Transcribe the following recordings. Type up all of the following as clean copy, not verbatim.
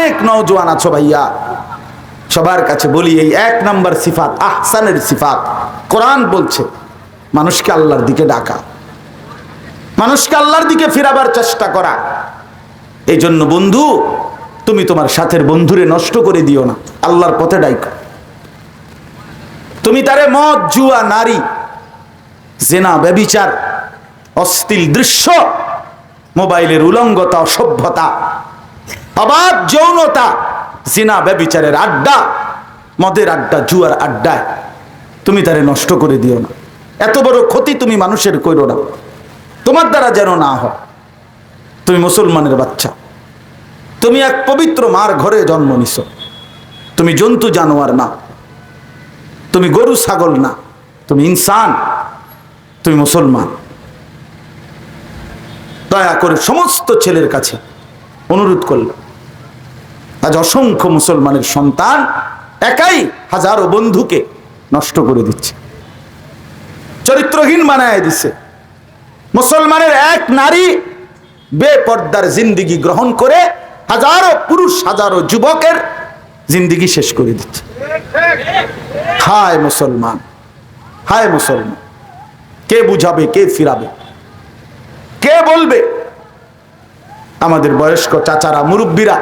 অনেক নওজোয়ান আছো ভাইয়া, সবার কাছে বলি এই 1 নাম্বার সিফাত, আহসানের সিফাত। কোরআন বলছে মানুষকে আল্লাহর দিকে ডাকা, মানুষকে আল্লাহর দিকে ফিরাবার চেষ্টা করা। এই জন্য বন্ধু, তুমি তোমার সাথের বন্ধুরে নষ্ট করে দিও না, আল্লাহর পথে ডাইকো। তুমি তারে মদ, জুয়া, নারী, জেনা, ব্যভিচার, অশ্লীল দৃশ্য, মোবাইলের উলঙ্গতা, অসভ্যতা, অবাধ যৌনতা, জিনা, ব্যভিচারের আড্ডা, মদের আড্ডা, জুয়ার আড্ডায় তুমি তারে নষ্ট করে দিও না। এত বড় ক্ষতি তুমি মানুষের কইরো না, তোমার দ্বারা যেন না হয়। তুমি মুসলমানের বাচ্চা, তুমি এক পবিত্র মার ঘরে জন্ম নিছো, তুমি জন্তু জানোয়ার না, তুমি গরু ছাগল না, তুমি ইনসান, তুমি মুসলমান। দয়া করে সমস্ত ছেলের কাছে অনুরোধ করল, আজ অসংখ্য মুসলমানের সন্তান একাই হাজারো বন্ধুকে নষ্ট করে দিচ্ছে, চরিত্রহীন বানায় দিচ্ছে। মুসলমানের এক নারী বেপর্দার জিন্দিগি গ্রহণ করে হাজারো পুরুষ, হাজারো যুবকের জিন্দিগি শেষ করে দিচ্ছে। হায় মুসলমান, হায় মুসলমান, কে বুঝাবে, কে ফিরাবে, কে বলবে? আমাদের বয়স্ক চাচারা, মুরব্বীরা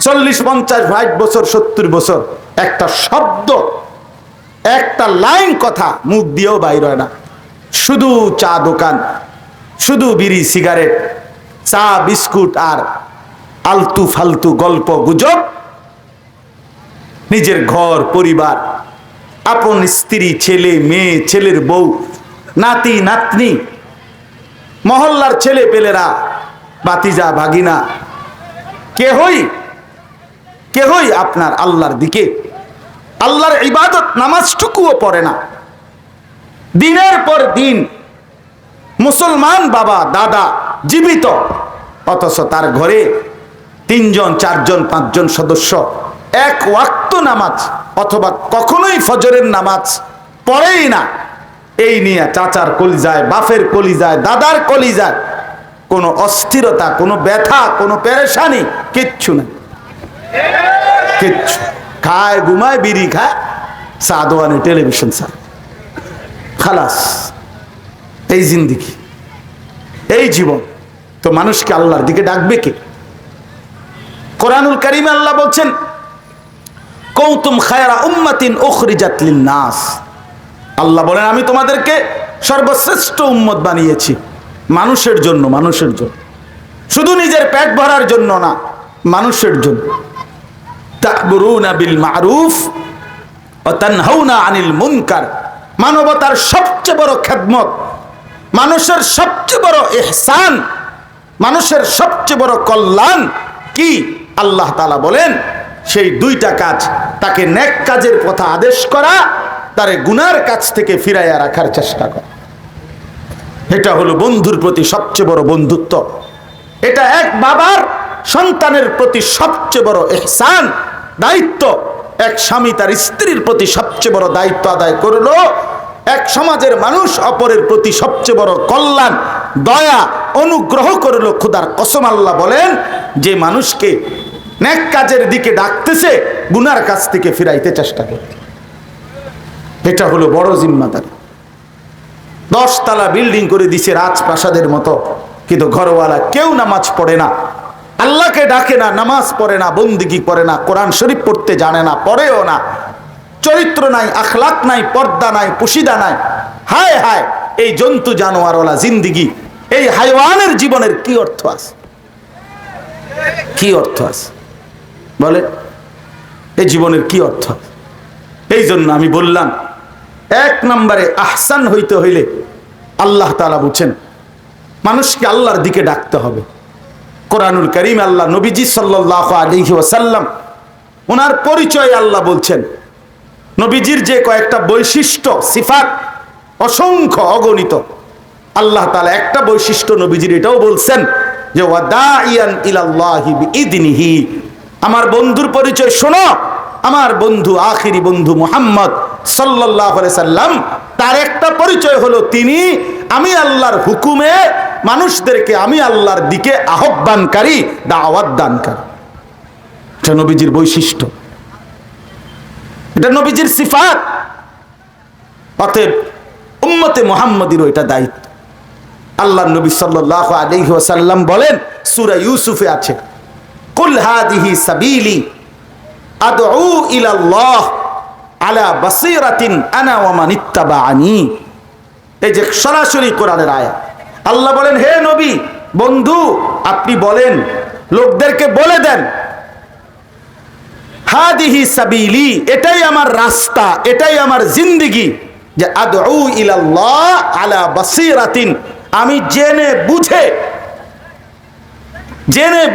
40, 50, 60 বছর, 70 বছর, একটা শব্দ, একটা লাইন কথা মুখ দিয়েও বাইর হয় না। শুধু চা দোকান, শুধু বিড়ি, সিগারেট, চা, বিস্কুট আর আলতু ফালতু গল্প গুজব। নিজের ঘর পরিবার, আপন স্ত্রী, ছেলে মেয়ে, ছেলের বউ, নাতি নাতনি, মহল্লার ছেলে পেলেরা, বাতিজা ভাগিনা, কেহই আপনার আল্লাহর দিকে, আল্লাহর ইবাদত নামাজটুকুও পড়ে না। দিনের পর দিন মুসলমান বাবা দাদা জীবিত, অথচ তার ঘরে 3 জন 4 জন 5 জন সদস্য এক ওয়াক্ত নামাজ অথবা কখনোই ফজরের নামাজ পড়েই না। এই নিয়ে চাচার কলিজায়, বাপের কলিজায়, দাদার কলিজায় কোনো অস্থিরতা, কোনো ব্যথা, কোনো পেরেশানি কিচ্ছু নেই, কিচ্ছু। খায়, ঘুমায়, বিড়ি খায়, চা দোয়ানে, টেলিভিশন চা, খালাস। এই জিন্দিগি, এই জীবন। তো মানুষকে আল্লাহর দিকে ডাকবে কে? কোরআনুল কারীমে আল্লাহ বলছেন, কুনতুম খায়রা উম্মাতিন উখরিজাত লিন-নাস। আল্লাহ বলেন আমি তোমাদেরকে সর্বশ্রেষ্ঠ উম্মত বানিয়েছি মানুষের জন্য, মানুষের জন্য, শুধু নিজের পেট ভরার জন্য না, মানুষের জন্য। তা'মুরুনা বিল মা'রুফ ওয়া তানহাউনা আনিল মুনকার। মানবতার সবচেয়ে বড় খেদমত, মানুষের সবচেয়ে বড় ইহসান, মানুষের সবচেয়ে বড় কল্যাণ কি? আল্লাহ তাআলা বলেন সেই 2টা কাজ, তাকে নেক কাজের কথা আদেশ করা, তারে গুনার কাজ থেকে ফিরাইয়া রাখার চেষ্টা করা। এটা হলো বন্ধুর প্রতি সবচেয়ে বড় বন্ধুত্ব। এটা এক বাবার সন্তানের প্রতি সবচেয়ে বড় ইহসান, দায়িত্ব। এক স্বামী তার স্ত্রীর প্রতি সবচেয়ে বড় দায়িত্ব আদায় করলো। এক সমাজের মানুষ অপরের প্রতি সবচেয়ে বড় কল্যাণ, দয়া, অনুগ্রহ করলো। খোদার কসম আল্লাহ বলেন যে মানুষকে নেক কাজের দিকে ডাকতেছে, গুনার কাছ থেকে ফিরাইতে চেষ্টা করে। এটা হলো বড় জিম্মাদারি। 10 তলা বিল্ডিং করে দিছে রাজপ্রাসাদের মতো, কিন্তু ঘরওয়ালা কেউ নামাজ পড়ে না, আল্লাহকে ডাকে না, নামাজ পড়ে না, বন্দিগি করে না, কোরআন শরীফ পড়তে জানে না, পড়েও না, চরিত্র নাই, আখলাক নাই, পর্দা নাই, পুশিদা নাই। হায় হায়, এই জন্তু জানোয়ারওয়ালা জিন্দিগি, এই হাইওয়ানের জীবনের কি অর্থ আছে? কি অর্থ আছে বলে? এই জীবনের কি অর্থ? এই জন্য আমি বললাম 1 নম্বরে আহসান হইতে হইলে আল্লাহ তাআলা বুঝছেন মানুষকে আল্লাহর দিকে ডাকতে হবে। কোরআনুল কারীম আল্লাহ নবীজি সাল্লাল্লাহু আলাইহি ওয়াসাল্লাম ওনার পরিচয় আল্লাহ বলছেন, নবীজির যে কয়েকটা বৈশিষ্ট্য, সিফাত অসংখ্য, অগণিত। আল্লাহ তাআলা একটা বৈশিষ্ট্য নবীজির এটাও বলছেন যে ওয়াদাইয়ান ইলাল্লাহি বিইذনিহি। আমার বন্ধুর পরিচয় শোনো, আমার বন্ধু, আখিরি বন্ধু মুহাম্মদ সাল্লাল্লাহু আলাইহি সাল্লাম, তার একটা পরিচয় হলো তিনি আমি আল্লাহর হুকুমে মানুষদেরকে আমি আল্লাহর দিকে আহ্বানকারী, দাওয়াত দানকারী। এটা নবীজির বৈশিষ্ট্য, এটা নবীজির সিফাত। অতএব উম্মতে মুহাম্মাদীরও এটা দায়িত্ব। আল্লাহ নবী সাল্লাল্লাহু আলাইহি ওয়াসাল্লাম বলেন, সূরা ইউসুফে আছে, কুল হাদিহি সাবিলি আদউ ইলাল্লাহ আলা বাসীরাতিন আনা ওয়া মান ইত্তাবাআনি। এই যে সরাসরি কোরআনের আয়াত। আল্লাহ বলেন, হে নবী, বন্ধু, আপনি বলেন, লোকদেরকে বলে দেন, হাদিহি সাবিলি, এটাই আমার রাস্তা, এটাই আমার জিন্দেগি, যে আদউ ইলাল্লাহ আলা বাসীরাতিন, আমি জেনে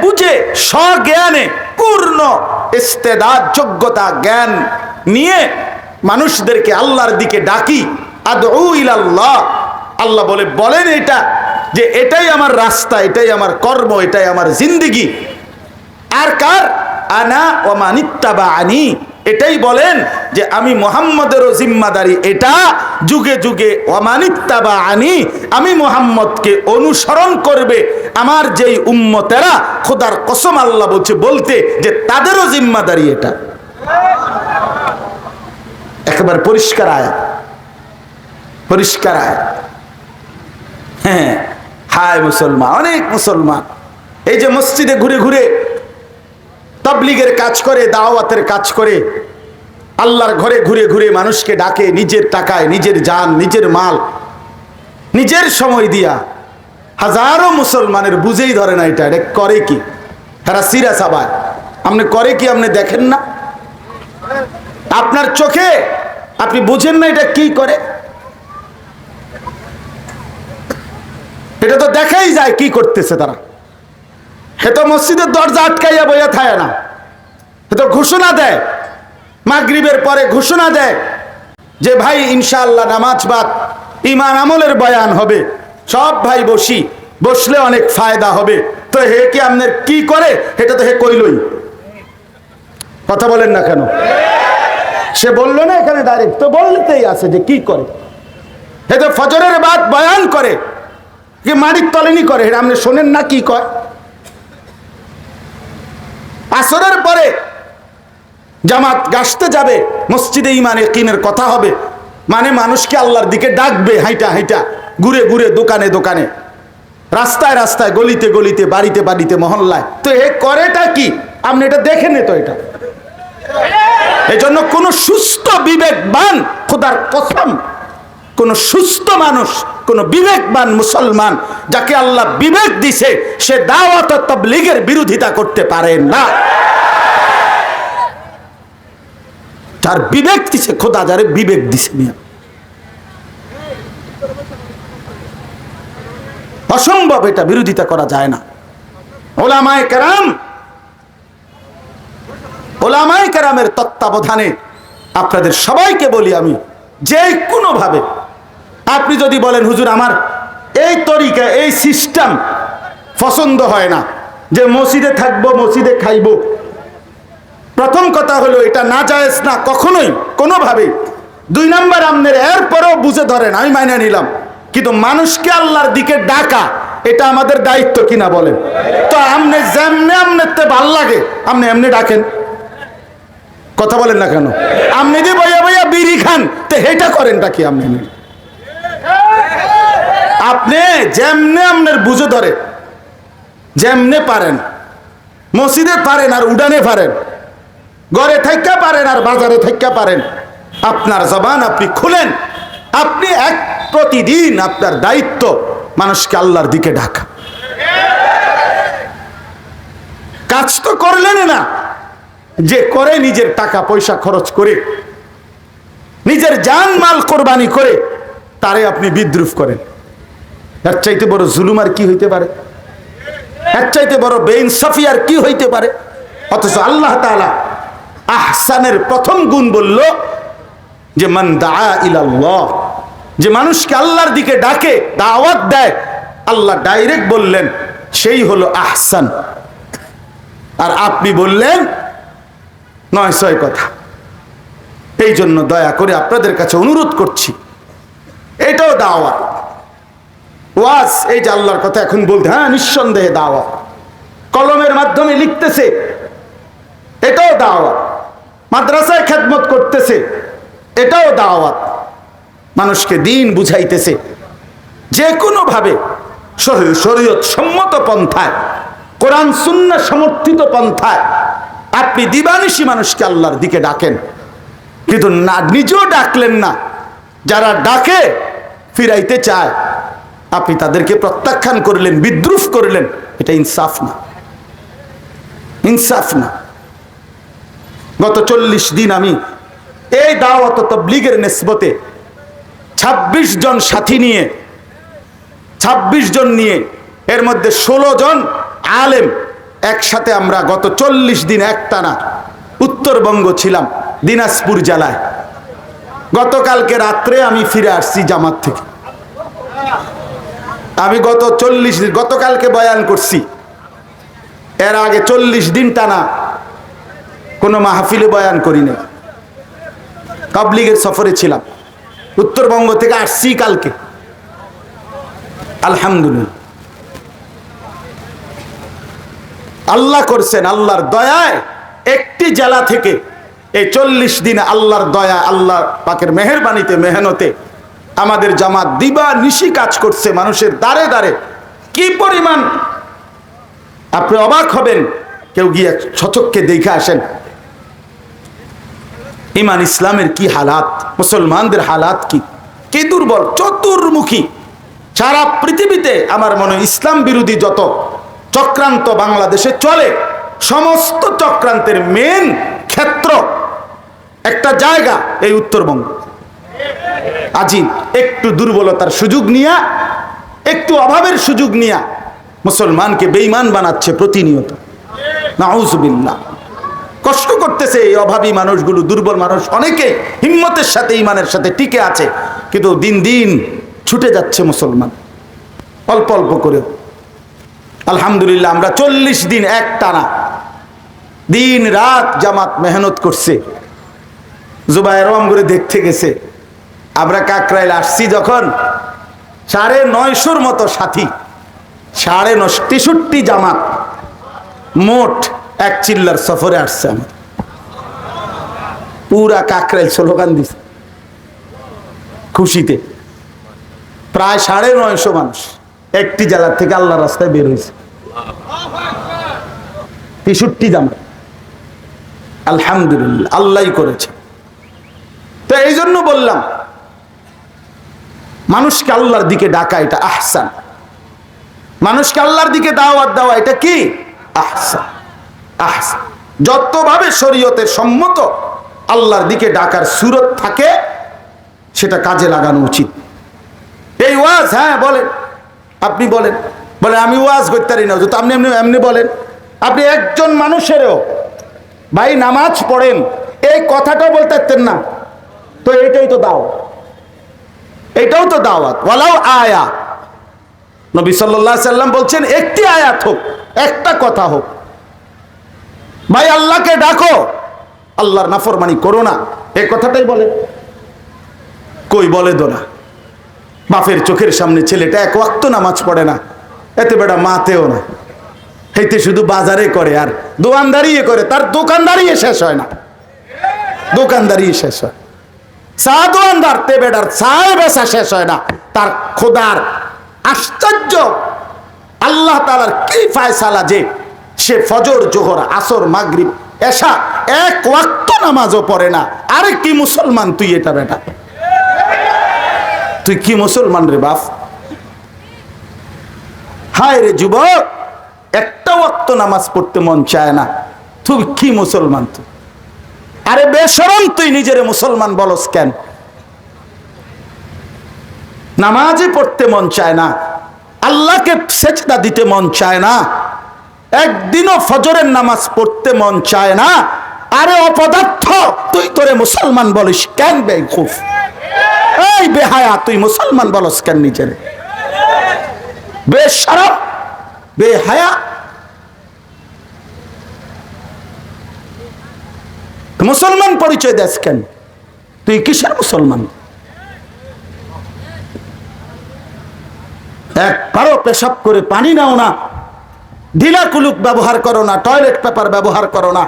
বুঝে স্বজ্ঞানে, পূর্ণ ইস্তেদাদ, যোগ্যতা, জ্ঞান নিয়ে মানুষদেরকে আল্লাহর দিকে ডাকি। আদউ ইলাল্লাহ, আল্লাহ বলেন এটা, যে এটাই আমার রাস্তা, এটাই আমার কর্ম, এটাই আমার জিন্দেগি। আর কার? আনা ওয়া মান ইত্তাবাআনি, এটাই বলেন যে আমি মুহাম্মদেরও জিম্মাদারি এটা, যুগে যুগে ওয়া মান ইত্তাবাআনি, আমি মুহাম্মদকে অনুসরণ করবে আমার যেই উম্মতেরা, খোদার কসম আল্লাহ বলতে যে তাদেরও জিম্মাদারি এটা। একেবারে পরিষ্কার আয়াত, পরিষ্কার আয়াত। হ্যাঁ, হায় মুসলমান, অনেক মুসলমান এই যে মসজিদে ঘুরে ঘুরে তাবলীগের কাজ করে, দাওয়াতের কাজ করে, আল্লাহর ঘরে ঘুরে ঘুরে মানুষকে ডাকে, নিজের টাকায়, নিজের জান, নিজের মাল, নিজের সময় দিয়া। হাজারো মুসলমানের বুঝেই ধরে না এটা করে কি, এরা সিরিয়াস। আবার আপনি করে কি, আপনি দেখেন না? আপনার চোখে আপনি বুঝেন না এটা কি করে? এটা তো দেখাই যায় কি করতেছে তারা। হে তো মসজিদের দরজা আটকাইয়া বইয়া থাকে না, হে তো ঘোষণা দেয়, মাগরিবের পরে ঘোষণা দেয় যে ভাই ইনশাআল্লাহ নামাজ বাদ, ঈমান আমলের বয়ান হবে, সব ভাই বসলে অনেক ফায়দা হবে। তো হে কি আপনার কি করে? এটা তো হে কইলই। কথা বলেন না কেন? সে বললো না এখানে ডাইরেক্ট, তো বলতেই আছে যে কি করে। হে তো ফজরের বাদ বয়ান করে, কি মাড়ির তলেনি করে, এটা আপনি শোনেন না কি কয়? আসরের পরে জামাত গাছতে যাবে, মসজিদে ইমানে কিনের কথা হবে, মানে মানুষকে আল্লাহর দিকে ডাকবে, হাইটা হাইটা, ঘুরে ঘুরে, দোকানে দোকানে, রাস্তায় রাস্তায়, গলিতে গলিতে, বাড়িতে বাড়িতে, মহল্লায়। তো এ করেটা কি? আপনি এটা দেখেন তো? এটা এই জন্য কোন সুস্থ বিবেকবান, খোদার কসম, কোন সুস্থ মানুষ, কোন বিবেকবান মুসলমান যাকে আল্লাহ বিবেক দিছে, সে দাওয়াত ও তাবলীগের বিরোধিতা করতে পারে না। যার বিবেক দিছে, খোদা যারে বিবেক দিছে, অসম্ভব, এটা বিরোধিতা করা যায় না। ওলামায়ে কেরামের তত্ত্বাবধানে আপনাদের সবাইকে বলি আমি, যে কোনো ভাবে আপনি যদি বলেন হুজুর আমার এই তরিকা, এই সিস্টেম পছন্দ হয় না, যে মসজিদে থাকবো, মসজিদে খাইবো, প্রথম কথা হলো এটা নাজায়েজ না কখনোই, কোনোভাবে। 2 নাম্বার, আপনার এরপরেও বুঝে ধরেন, আমি মাইনে নিলাম, কিন্তু মানুষকে আল্লাহর দিকে ডাকা এটা আমাদের দায়িত্ব কিনা বলেন? তো আপনি যেমনে আপনার ভাল লাগে আপনি এমনি ডাকেন। কথা বলেন না কেন? আপনি যে বইয়া বইয়া বিড়ি খান, তো এটা করেনটা কি? আপনি যেমনে আপনার বুঝে ধরে, যেমনে পারেন, মসজিদে পারেন আর উডানে পারেন, ঘরে থাইকা পারেন আর বাজারে থাইকা পারেন, আপনার জবান আপনি খুলেন। আপনি প্রতিদিন আপনার দায়িত্ব মানুষকে আল্লাহর দিকে ডাকা। কাজ তো করলেন না, যে করে নিজের টাকা পয়সা খরচ করে, নিজের জান মাল কোরবানি করে, তারে আপনি বিদ্রুপ করেন। এর চাইতে বড় জুলুম আর কি হইতে পারে? এর চাইতে বড় বেইনসাফি আর কি হইতে পারে? অথচ আল্লাহ তাআলা আহসানের প্রথম গুণ বলল যে মান দাআ ইলাল্লাহ, যে মানুষকে আল্লাহর দিকে ডাকে, দাওয়াত দেয়, আল্লাহ ডাইরেক্ট বললেন সেই হলো আহসান। আর আপনি বললেন 9-6 কথা। এই জন্য দয়া করে আপনাদের কাছে অনুরোধ করছি, এটাও দাওয়াত। ওয়াজ, এই যে আল্লাহর কথা এখন বলতে, হ্যাঁ নিঃসন্দেহে দাওয়াত। কলমের মাধ্যমে লিখতেছে, এটাও দাওয়াত। মাদ্রাসায় খেদমত করতেছে, এটাও দাওয়াত। মানুষকে দিন বুঝাইতেছে, যে কোনো ভাবে শরীয়ত সম্মত পন্থায়, কোরআন সুন্নাহ সমর্থিত পন্থায় আপনি দিবানিশি মানুষকে আল্লাহর দিকে ডাকেন। কিন্তু না, নিজেও ডাকলেন না, যারা ডাকে ফিরাইতে চায় আপনি তাদেরকে প্রত্যাখ্যান করলেন, বিদ্রুপ করলেন। এটা ইনসাফ না, ইনসাফ না। গত 40 দিন আমি এই দাওয়াত ও তাবলীগের নিসবতে 26 জন সাথী নিয়ে, 26 জন নিয়ে, এর মধ্যে 16 জন আলেম একসাথে আমরা গত 40 দিন একটানা উত্তরবঙ্গ ছিলাম, দিনাজপুর জেলায়। গতকালকে রাত্রে আমি ফিরে আসছি জামাত থেকে। আমি গত 40 দিন, গতকালকে বয়ান করছি, এর আগে 40 দিন টানা কোনো মাহফিলে বয়ান করি নাই। তাবলীগের সফরে ছিলাম, উত্তরবঙ্গ থেকে আসছি কালকে। আলহামদুলিল্লাহ, আল্লাহ করছেন, আল্লাহর দয়ায় একটি জেলা থেকে এই 40 দিন আল্লাহর দয়া, আল্লাহ পাকের মেহেরবানিতে, মেহনতে আমাদের জামাত দিবা নিশি কাজ করছে মানুষের দ্বারে দ্বারে। কি পরিমাণ আপনি অবাক হবেন, কেউ গিয়ে সচক্ষে দেখে আসেন ইমান ইসলামের কি হালাত, মুসলমানদের হালাত কি, কি দুর্বল, চতুর্মুখী। সারা পৃথিবীতে আমার মনে হয় ইসলাম বিরোধী যত চক্রান্ত বাংলাদেশে চলে, সমস্ত চক্রান্তের মেন ক্ষেত্র, একটা জায়গা এই উত্তরবঙ্গ। আজি একটু দুর্বলতার সুযোগ নিয়া, একটু অভাবের সুযোগ নিয়া মুসলমানকে বেঈমান বানাচ্ছে প্রতিনিয়ত। নাউজুবিল্লাহ। কষ্ট করতেছে এই অভাবী মানুষগুলো, দুর্বল মানুষ অনেকে হিম্মতের সাথে, ইমানের সাথে টিকে আছে, কিন্তু দিন দিন ছুটে যাচ্ছে মুসলমান অল্প অল্প করে। আলহামদুলিল্লাহ, আমরা 40 দিন একটানা দিন রাত জামাত মেহনত করছে। জুবায়ের করে দেখতে গেছে। আমরা কাকরাইল আসছি যখন 950 মতো সাথী, 63 জামাত মোট এক চিল্লার সফরে আসছে। আমার পুরা কাকরাইল স্লোগান দিছে খুশিতে। প্রায় 950 মানুষ একটি জেলার থেকে আল্লাহর রাস্তায় বের হয়েছে, 63 জামাত। আলহামদুলিল্লাহ, আল্লাহই করেছে। তো এই জন্য বললাম, মানুষকে আল্লাহর দিকে ডাকা এটা আহসান, মানুষকে আল্লাহর দিকে দাওয়াত দেওয়া এটা কি আহসান। আহসান যতভাবে শরীয়তের সম্মত আল্লাহর দিকে ডাকার সুরত থাকে সেটা কাজে লাগানো উচিত। এই ওয়াজ, হ্যাঁ বলেন, আপনি বলেন, বলে আমি ওয়াজ করতে পারি না, তো আপনি এমনি বলেন। আপনি একজন মানুষেরও ভাই নামাজ পড়েন এই কথাটা বলতে পারতেন না, তো এটাই তো দাওয়াত, এটাও তো দাওয়াত। ওয়ালাউ আয়া, নবী সাল্লাল্লাহু আলাইহি সাল্লাম বলছেন একটি আয়াত হোক, একটা কথা হোক, ভাই আল্লাহকে ডাকো, আল্লাহর নাফরমানি করো না, এই কথাটাই বলে। কই বলে দো না। বাপের চোখের সামনে ছেলেটা এক ওয়াক্ত নামাজ পড়ে না, এতে বেটা মাতেও না, হেইতে শুধু বাজারে করে আর দোকানদারি করে, তার দোকানদারি শেষ হয় না, দোকানদারি শেষ হয়। চা দোকানদার তে বেটার চায় বেচা শেষ হয় না, তার খোদার আশ্চর্য আল্লাহ তাআলার কি ফয়সালা যে সে ফজর, জোহর, আসর, মাগরিব, এশা এক ওয়াক্ত নামাজও পড়ে না। আরে কি মুসলমান তুই, এটা বেটা তুই কি মুসলমান রে বাপ? হায় রে যুবক, একটা ওয়াক্ত নামাজ পড়তে মন চায় না, তুই কি মুসলমান তুই? আরে বেশরম তুই নিজেরে মুসলমান বলস কেন? নামাজই পড়তে মন চায় না, আল্লাহকে সেজদা দিতে মন চায় না, একদিনও ফজরের নামাজ পড়তে মন চায় না। আরে অপদার্থ, তুই তোরে মুসলমান বলিস কেন? বেকুফ, এই বেহায়া, তুই মুসলমান বলস কেন নিজেরে? বেশরম, বেহায়া, মুসলমান পরিচয় দেস কেন? তুই কিসের মুসলমান? একবারও পেশাব করে পানি নাও না, ঢিলা কুলুক ব্যবহার করো না, টয়লেট পেপার ব্যবহার করো না,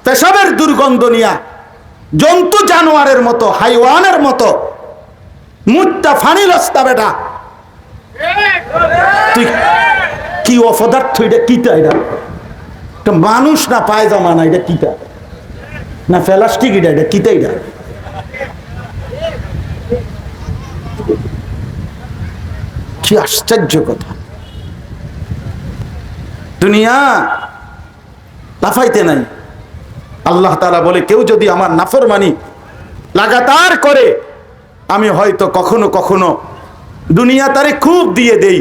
পেশাবের দুর্গন্ধ নিয়া জন্তু জানোয়ারের মতো, হাইওয়ানের মতো মুটটা ফানি লস্তা বেটা। তুই কি অপদার্থ, এটা কিটা? এটা মানুষ না পায়জামা না, এটা কিটা? না প্লাস্টিক, এটা কিটা? এটা কি আশ্চর্য কথা! দুনিয়া লাফাইতে নাই। আল্লাহ তাআলা বলে, কেউ যদি আমার নাফরমানি লাগাতার করে, আমি হয়তো কখনো কখনো দুনিয়া তারে খুব দিয়ে দেই,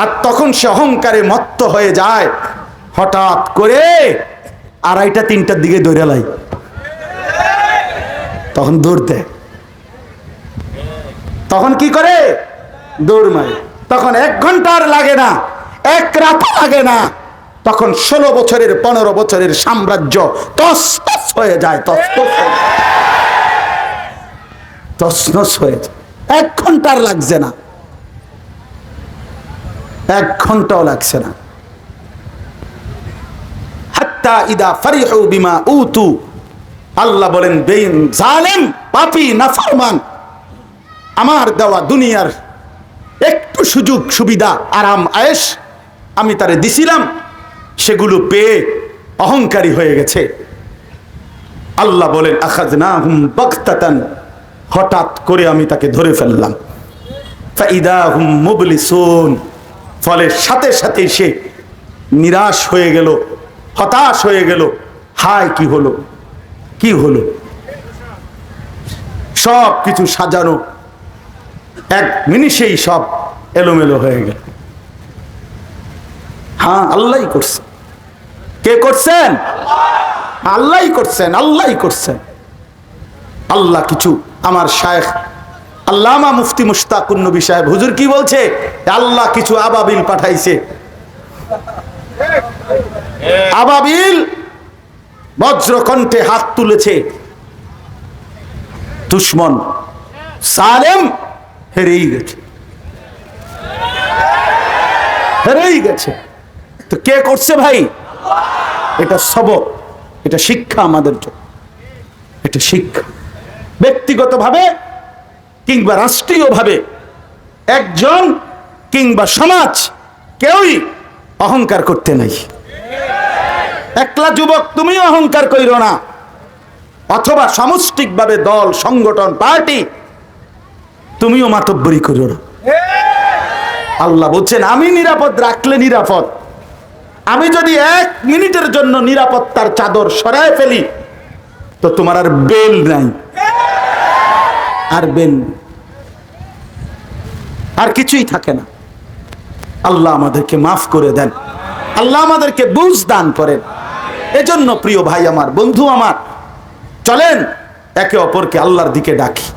আর তখন সে অহংকারে মত্ত হয়ে যায়, হঠাৎ করে 2:30-3টার দিকে দৌড়ে লাই, তখন দৌড় দেয়। তখন কি করে? দৌড় মারে। তখন 1 ঘন্টা আর লাগে না, 1 রাত লাগে না, তখন 16 বছরের 15 বছরের সাম্রাজ্য তছনছ হয়ে যায়, তছনছ হয়ে যায়। 1 ঘন্টার লাগছে না, 1 ঘন্টাও লাগছে না। হাত্তা ইদা ফারিহু বিমা উতু, আল্লাহ বলেন বেইন জালেম, পাপী, নাফরমান, আমার দেওয়া দুনিয়ার একটু সুযোগ সুবিধা, আরাম আয়েশ আমি তারে দিছিলাম, সেগুলো পেয়ে অহংকারী হয়ে গেছে। আল্লাহ বলেন আখাযনাহুম বাগতাতান, হঠাৎ করে আমি তাকে ধরে ফেললাম। ফাইদা হুম মুবলিসুন, ফলে সাথে সাথে সে নিরাশ হয়ে গেল, হতাশ হয়ে গেল। হায় কি হলো, কি হলো! সব কিছু সাজানো 1 মিনিটেই সব এলোমেলো হয়ে গেল। হ্যাঁ, আল্লাহই করছে। কে করছেন? আল্লাহই করছেন, আল্লাহই করছেন। আল্লাহ কিছু, আমার শায়েখ আল্লামা মুফতি মুশতাকুন নবী সাহেব হুজুর কি বলছে? আল্লাহ কিছু আবাবিল পাঠাইছে। আবাবিল বজ্রকণ্ঠে হাত তুলেছে, দুশমন সালেম হেরেই গেছে, হেরেই গেছে। তো কে করছে ভাই? এটা সবক, এটা শিক্ষা আমাদের জন্য, এটা শিক্ষা। ব্যক্তিগতভাবে কিংবা রাষ্ট্রীয়ভাবে একজন কিংবা সমাজ কেউই অহংকার করতে নাই। একলা যুবক তুমিও অহংকার কইরো না, অথবা সামষ্টিকভাবে দল, সংগঠন, পার্টি তুমিও মাতব্বরি করিও না। আল্লাহ বলছেন আমি নিরাপদ রাখলে নিরাপদ। আমি যদি 1 মিনিটের জন্য নিরাপত্তার চাদর সরায় ফেলি, তো তোমার আর বেল নাই, আর বেল আর কিছুই থাকে না। আল্লাহ আমাদেরকে মাফ করে দেন, আল্লাহ আমাদেরকে বুঝ দান করেন। এজন্য প্রিয় ভাই আমার, বন্ধু আমার, চলেন একে অপরকে আল্লাহর দিকে ডাকি।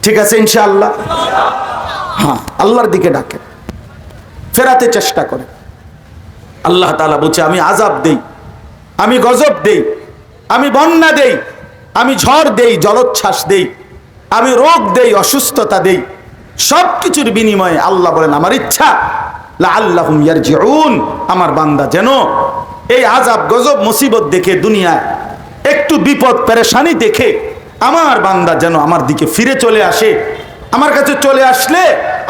ঠিক আছে ইনশাআল্লাহ? হ্যাঁ, আল্লাহর দিকে ডাকে, ফেরাতে চেষ্টা করে। আল্লাহ তাআলা বলছে আমি আযাব দেই, আমি গজব দেই, আমি বন্যা দেই, আমি ঝড় দেই, জলোচ্ছ্বাস দেই, আমি রোগ দেই, অসুস্থতা দেই, সব কিছুর বিনিময়ে আল্লাহ বলেন আমার ইচ্ছা লাআল্লাহুম ইয়ারজিউন, আমার বান্দা যেন এই আযাব গজব মুসিবত দেখে, দুনিয়ায় একটু বিপদ পেরেশানি দেখে আমার বান্দা যেন আমার দিকে ফিরে চলে আসে। আমার কাছে চলে আসলে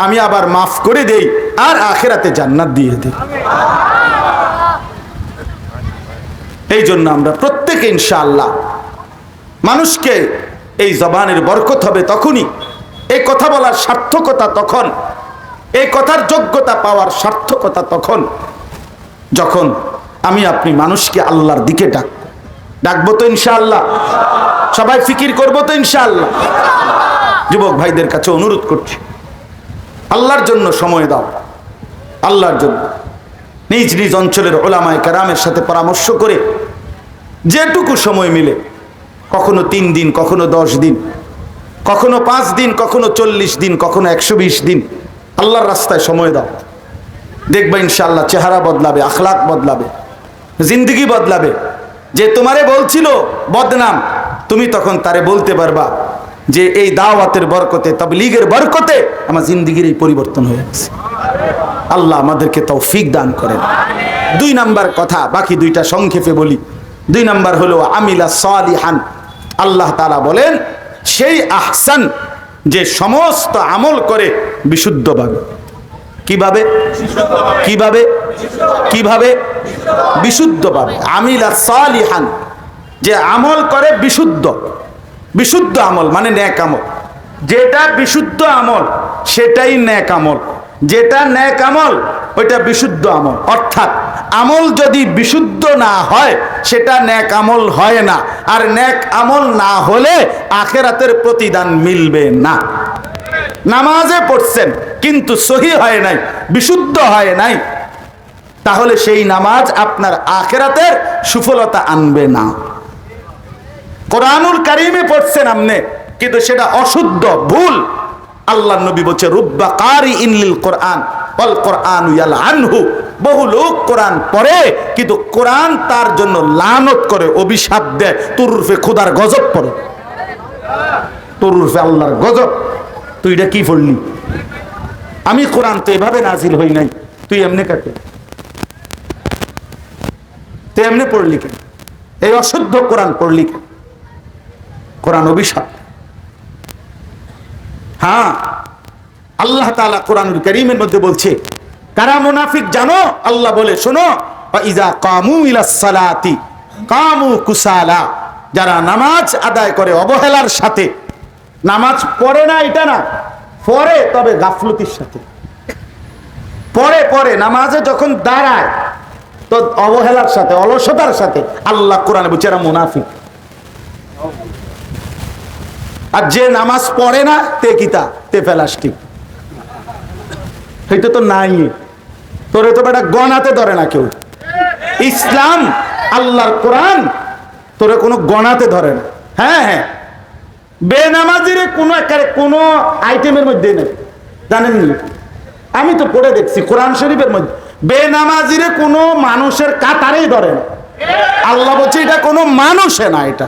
আমি আবার মাফ করে দেই, আর আখিরাতে জান্নাত দিয়ে দেই। এই জন্য আমরা প্রত্যেকে ইনশাআল্লাহ মানুষকে, এই জবানের বরকত হবে তখনই, এই কথা বলার সার্থকতা তখন, এই কথার যোগ্যতা পাওয়ার সার্থকতা তখন, যখন আমি আপনি মানুষকে আল্লাহর দিকে ডাকবো তো ইনশাআল্লাহ। সবাই ফিকির করবো তো ইনশাআল্লাহ। যুবক ভাইদের কাছে অনুরোধ করছি, আল্লাহর জন্য সময় দাও, আল্লাহর জন্য নিজ নিজ অঞ্চলের উলামায়ে কেরামের সাথে পরামর্শ করে যেটুকু সময় মিলে, কখনো 3 দিন, কখনো 10 দিন, কখনো 5 দিন, কখনো 40 দিন, কখনো 120 দিন আল্লাহর রাস্তায় সময় দাও। দেখবা ইনশাআল্লাহ চেহারা বদলাবে, আখলাক বদলাবে, জিন্দগি বদলাবে। যে তোমারে বলছিল বদনাম, তুমি তখন তারে বলতে পারবা যে এই দাওয়াতের বরকতে, তাবলীগের বরকতে আমার জিন্দগির এই পরিবর্তন হয়ে গেছে। আল্লাহ আমাদেরকে তৌফিক দান করেন। 2 নাম্বার কথা, বাকি 2টা সংক্ষেপে বলি। 2 নাম্বার হলো আমিলা সালিহান। আল্লাহ তাআলা বলেন সেই আহসান যে সমস্ত আমল করে বিশুদ্ধভাবে। কিভাবে? কিভাবে? কিভাবে? বিশুদ্ধভাবে। আমিলা সালিহান, যে আমল করে বিশুদ্ধ। বিশুদ্ধ আমল মানে নেক আমল। যেটা বিশুদ্ধ আমল সেটাই নেক আমল, যেটা নেক আমল ওইটা বিশুদ্ধ আমল। অর্থাৎ আমল যদি বিশুদ্ধ না হয় সেটা নেক আমল হয় না, আর নেক আমল না হলে আখিরাতের প্রতিদান মিলবে না। নামাজে পড়ছেন কিন্তু সহি হয় নাই, বিশুদ্ধ হয় নাই, তাহলে সেই নামাজ আপনার আখিরাতের সুফলতা আনবে না। কোরআনুল কারীমে পড়ছেন আপনি কিন্তু সেটা অশুদ্ধ, ভুল। আল্লাহর নবী বলছে রুব্বা কারিইন লিল কোরআন ওয়াল কোরআনু ইয়ালআনহু। বহু লোক কোরআন পড়ে কিন্তু কোরআন তার জন্য লানত করে, অভিশাপ দেয়। তোর উরফে খোদার গজব পড়ে, তোর উরফে আল্লাহর গজব। তুই এটা কি পড়লি? আমি কোরআন তো এভাবে নাজিল হই নাই, তুই এমনি কাকে, তুই এমনি পড়লি কেন? এই অশুদ্ধ কোরআন পড়লি কেন? কোরআন অভিশাপ। হ্যাঁ, আল্লাহ তাআলা কোরআনুল কারীমের মধ্যে বলছে কারা মুনাফিক জানো? আল্লাহ বলে শোনো, ইযা কামু ইলাস সালাতি কামু কুসালা। যারা নামাজ আদায় করে অবহেলার সাথে, নামাজ পড়ে না এটা না, পড়ে তবে গাফলতির সাথে, পড়ে পড়ে নামাজে যখন দাঁড়ায় তো অবহেলার সাথে, অলসতার সাথে। আল্লাহ কোরআনে বলছে এরা মুনাফিক। আর যে নামাজ পড়ে না তে কিতা, তে প্লাস্টিক। এটা তো নাই, তোরে তো বেটা গণাতে ধরে না কেউ। ইসলাম আল্লাহর কোরআন তোরে কোনো গণাতে ধরে না। হ্যাঁ হ্যাঁ, বেনামাজিরে কোনো একেবারে কোনো আইটেমের মধ্যে নেই, জানেননি? আমি তো পড়ে দেখছি কোরআন শরীফের মধ্যে বেনামাজিরে কোনো মানুষের কাতারেই ধরে না। আল্লাহ বলছে এটা কোনো মানুষে না, এটা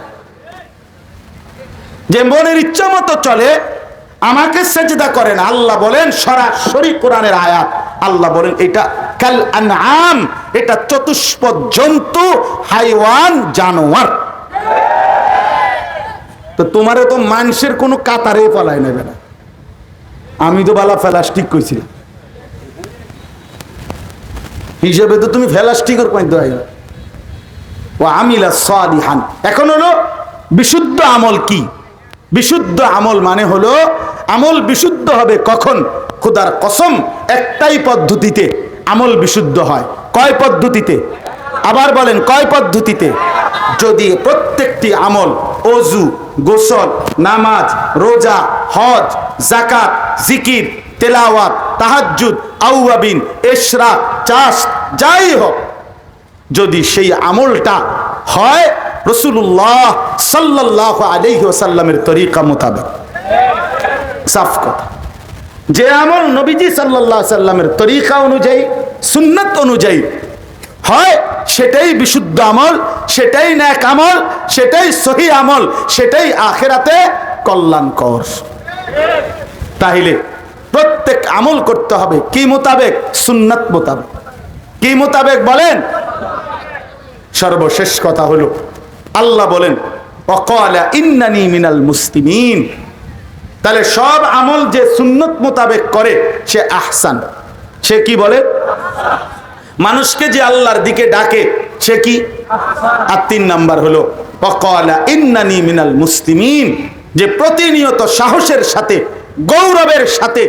যে মনের ইচ্ছা মতো চলে, আমাকে সেজদা করে না। আল্লাহ বলেন সরাসরি কোরআনের আয়াত, আল্লাহ বলেন এটা কাল আনআম, এটা চতুষ্পদ জন্তু, হাইওয়ান, জানোয়ার। তো তোমারে তো মানুষের কোনো কাতারে পালায় নেবে না। আমি তো বালা প্লাস্টিক কইছিলাম, হিসেবে তো তুমি প্লাস্টিকের পয়েন্ট দেয়। ও আমিলা সালিহান। এখন হলো বিশুদ্ধ আমল কি? বিশুদ্ধ আমল মানে হলো আমল বিশুদ্ধ হবে কখন? খোদার কসম, একটাই পদ্ধতিতে আমল বিশুদ্ধ হয়। কয় পদ্ধতিতে? আবার বলেন কয় পদ্ধতিতে? যদি প্রত্যেকটি আমল, ওযু, গোসল, নামাজ, রোজা, হজ, যাকাত, জিকির, তেলাওয়াত, তাহাজ্জুদ, আউয়াবিন, ইশরাক, চাষ, যাই হোক, যদি সেই আমলটা হয় রাসূলুল্লাহ সাল্লাল্লাহু আলাইহি ওয়াসাল্লামের তরিকা মোতাবেক, সাফ কথা, যে আমল নবীজি সাল্লাল্লাহু আলাইহি ওয়াসাল্লামের তরিকা অনুযায়ী, সুন্নাত অনুযায়ী হয়, সেটাই বিশুদ্ধ আমল, সেটাই নেক আমল, সেটাই সহি আমল, সেটাই আখিরাতে কল্যাণকর। তাহলে প্রত্যেক আমল করতে হবে কি মোতাবেক? সুন্নাত মোতাবেক। কি মোতাবেক বলেন? সর্বশেষ কথা হলো আল্লাহ বলেন ওয়াকালা ইন্নানি মিনাল মুসলিমিন। তাহলে সব আমল যে সুন্নত মোতাবেক করে সে আহসান। সে কি বলে? মানুষকে যে আল্লাহর দিকে ডাকে সে কি? আর 3 নাম্বার হলো ওয়াকালা ইন্নানি মিনাল মুসলিমিন, যে প্রতিনিয়ত সাহসের সাথে, গৌরবের সাথে,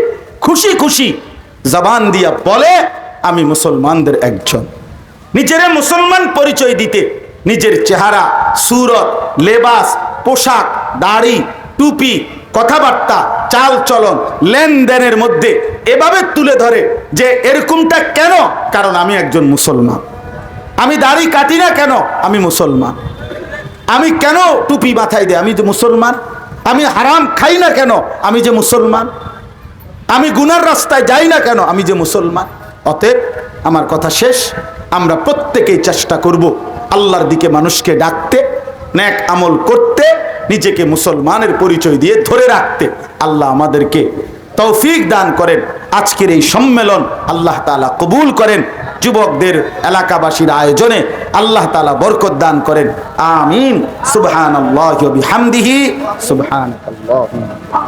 খুশি খুশি জবান দিয়া বলে আমি মুসলমানদের একজন। নিজের মুসলমান পরিচয় দিতে নিজের চেহারা, সুরত, লেবাস, পোশাক, দাড়ি, টুপি, কথাবার্তা, চাল চলন, লেনদেনের মধ্যে এভাবে তুলে ধরে যে এরকমটা কেন? কারণ আমি একজন মুসলমান। আমি দাড়ি কাটি না কেন? আমি মুসলমান। আমি কেন টুপি মাথায় দিই? আমি যে মুসলমান। আমি হারাম খাই না কেন? আমি যে মুসলমান। আমি গুনার রাস্তায় যাই না কেন? আমি যে মুসলমান। অতএব আমার কথা শেষ, আমরা প্রত্যেকেই চেষ্টা করব আল্লাহর দিকে মানুষকে ডাকতে, নেক আমল করতে, নিজেকে মুসলমানের পরিচয় দিয়ে ধরে রাখতে। আল্লাহ আমাদেরকে তৌফিক দান করেন। আজকের এই সম্মেলন আল্লাহ তাআলা কবুল করেন, যুবকদের এলাকাবাসীর আয়োজনে আল্লাহ তাআলা বরকত দান করেন। আমিন। সুবহানাল্লাহি ওয়া বিহামদিহি সুবহানাল্লাহ।